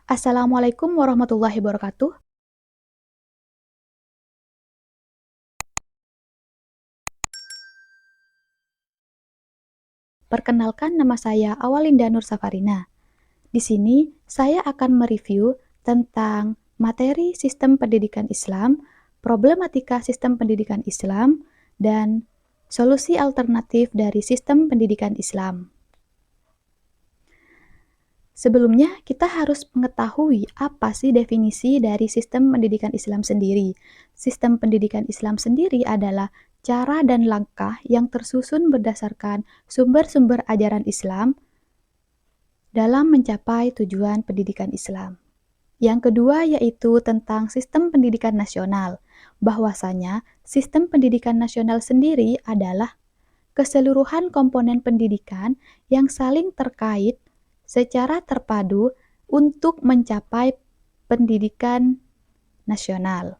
Assalamualaikum warahmatullahi wabarakatuh. Perkenalkan, nama saya Awalinda Nur Safarina. Di sini saya akan mereview tentang materi sistem pendidikan Islam, problematika sistem pendidikan Islam, dan solusi alternatif dari sistem pendidikan Islam. Sebelumnya, kita harus mengetahui apa sih definisi dari sistem pendidikan Islam sendiri. Sistem pendidikan Islam sendiri adalah cara dan langkah yang tersusun berdasarkan sumber-sumber ajaran Islam dalam mencapai tujuan pendidikan Islam. Yang kedua yaitu tentang sistem pendidikan nasional, bahwasanya sistem pendidikan nasional sendiri adalah keseluruhan komponen pendidikan yang saling terkait secara terpadu untuk mencapai pendidikan nasional.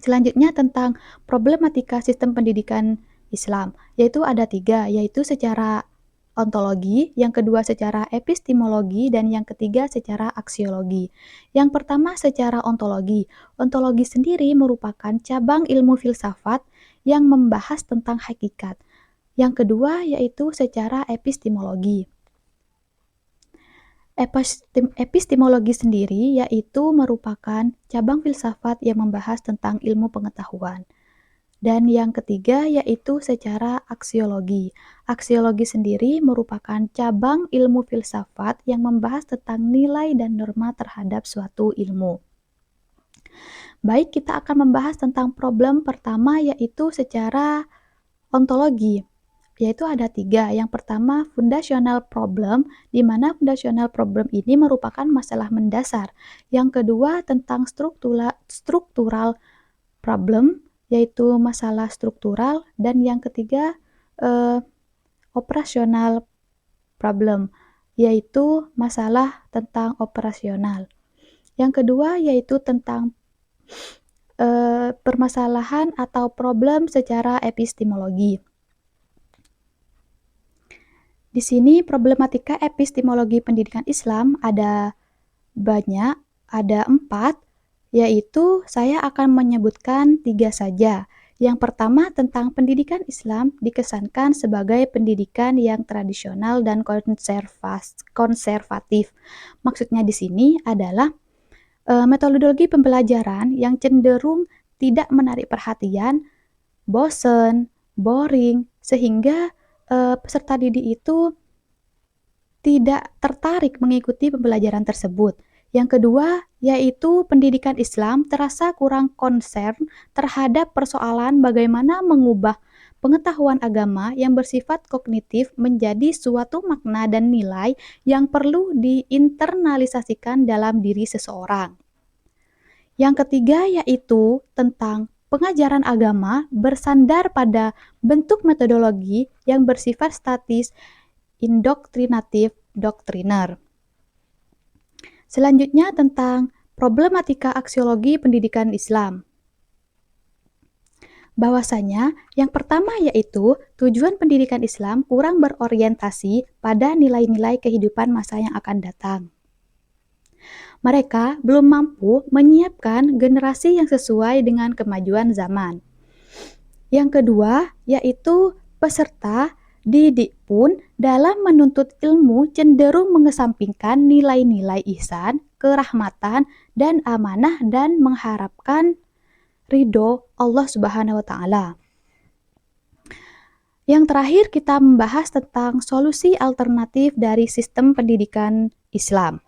Selanjutnya tentang problematika sistem pendidikan Islam, yaitu ada 3, yaitu secara ontologi, yang kedua secara epistemologi, dan yang ketiga secara aksiologi. Yang pertama secara ontologi. Ontologi sendiri merupakan cabang ilmu filsafat yang membahas tentang hakikat. Yang kedua yaitu secara epistemologi. Epistemologi sendiri yaitu merupakan cabang filsafat yang membahas tentang ilmu pengetahuan. Dan yang ketiga yaitu secara aksiologi. Aksiologi sendiri merupakan cabang ilmu filsafat yang membahas tentang nilai dan norma terhadap suatu ilmu. Baik, kita akan membahas tentang problem pertama yaitu secara ontologi. Yaitu ada 3. Yang pertama, foundational problem, di mana foundational problem ini merupakan masalah mendasar. Yang kedua, tentang struktural problem, yaitu masalah struktural. Dan yang ketiga, operasional problem, yaitu masalah tentang operasional. Yang kedua, yaitu tentang permasalahan atau problem secara epistemologi. Di sini problematika epistemologi pendidikan Islam ada banyak, ada 4, yaitu saya akan menyebutkan 3 saja. Yang pertama tentang pendidikan Islam dikesankan sebagai pendidikan yang tradisional dan konservatif. Maksudnya di sini adalah metodologi pembelajaran yang cenderung tidak menarik perhatian, bosen, boring, sehingga peserta didik itu tidak tertarik mengikuti pembelajaran tersebut. Yang kedua, yaitu pendidikan Islam terasa kurang concern terhadap persoalan bagaimana mengubah pengetahuan agama yang bersifat kognitif menjadi suatu makna dan nilai yang perlu diinternalisasikan dalam diri seseorang. Yang ketiga, yaitu tentang pengajaran agama bersandar pada bentuk metodologi yang bersifat statis, indoktrinatif, doktriner. Selanjutnya tentang problematika aksiologi pendidikan Islam. Bahwasanya yang pertama yaitu tujuan pendidikan Islam kurang berorientasi pada nilai-nilai kehidupan masa yang akan datang. Mereka belum mampu menyiapkan generasi yang sesuai dengan kemajuan zaman. Yang kedua, yaitu peserta didik pun dalam menuntut ilmu cenderung mengesampingkan nilai-nilai ihsan, kerahmatan, dan amanah dan mengharapkan ridho Allah Subhanahu wa Ta'ala. Yang terakhir, kita membahas tentang solusi alternatif dari sistem pendidikan Islam.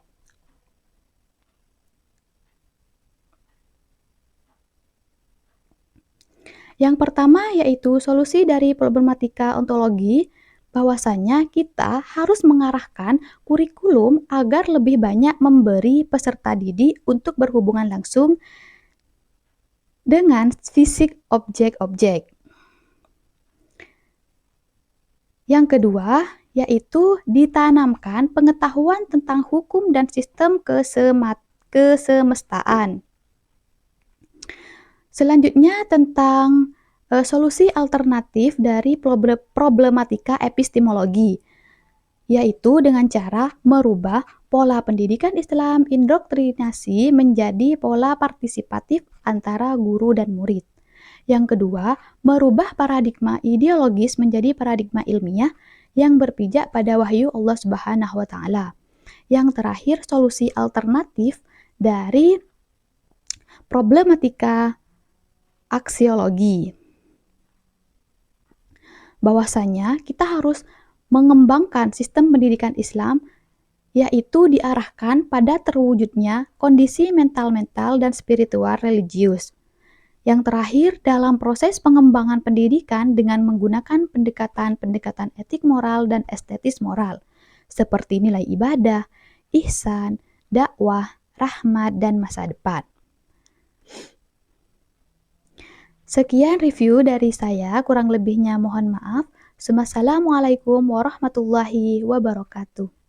Yang pertama yaitu solusi dari problematika ontologi, bahwasanya kita harus mengarahkan kurikulum agar lebih banyak memberi peserta didik untuk berhubungan langsung dengan fisik objek-objek. Yang kedua yaitu ditanamkan pengetahuan tentang hukum dan sistem kesemestaan. Selanjutnya tentang solusi alternatif dari problematika epistemologi, yaitu dengan cara merubah pola pendidikan Islam indoktrinasi menjadi pola partisipatif antara guru dan murid. Yang kedua, merubah paradigma ideologis menjadi paradigma ilmiah yang berpijak pada wahyu Allah Subhanahu wa taala. Yang terakhir, solusi alternatif dari problematika aksiologi. Bahwasanya kita harus mengembangkan sistem pendidikan Islam yaitu diarahkan pada terwujudnya kondisi mental-mental dan spiritual religius. Yang terakhir, dalam proses pengembangan pendidikan dengan menggunakan pendekatan-pendekatan etik moral dan estetis moral, seperti nilai ibadah, ihsan, dakwah, rahmat, dan masa depan. Sekian review dari saya, kurang lebihnya mohon maaf. Wassalamualaikum warahmatullahi wabarakatuh.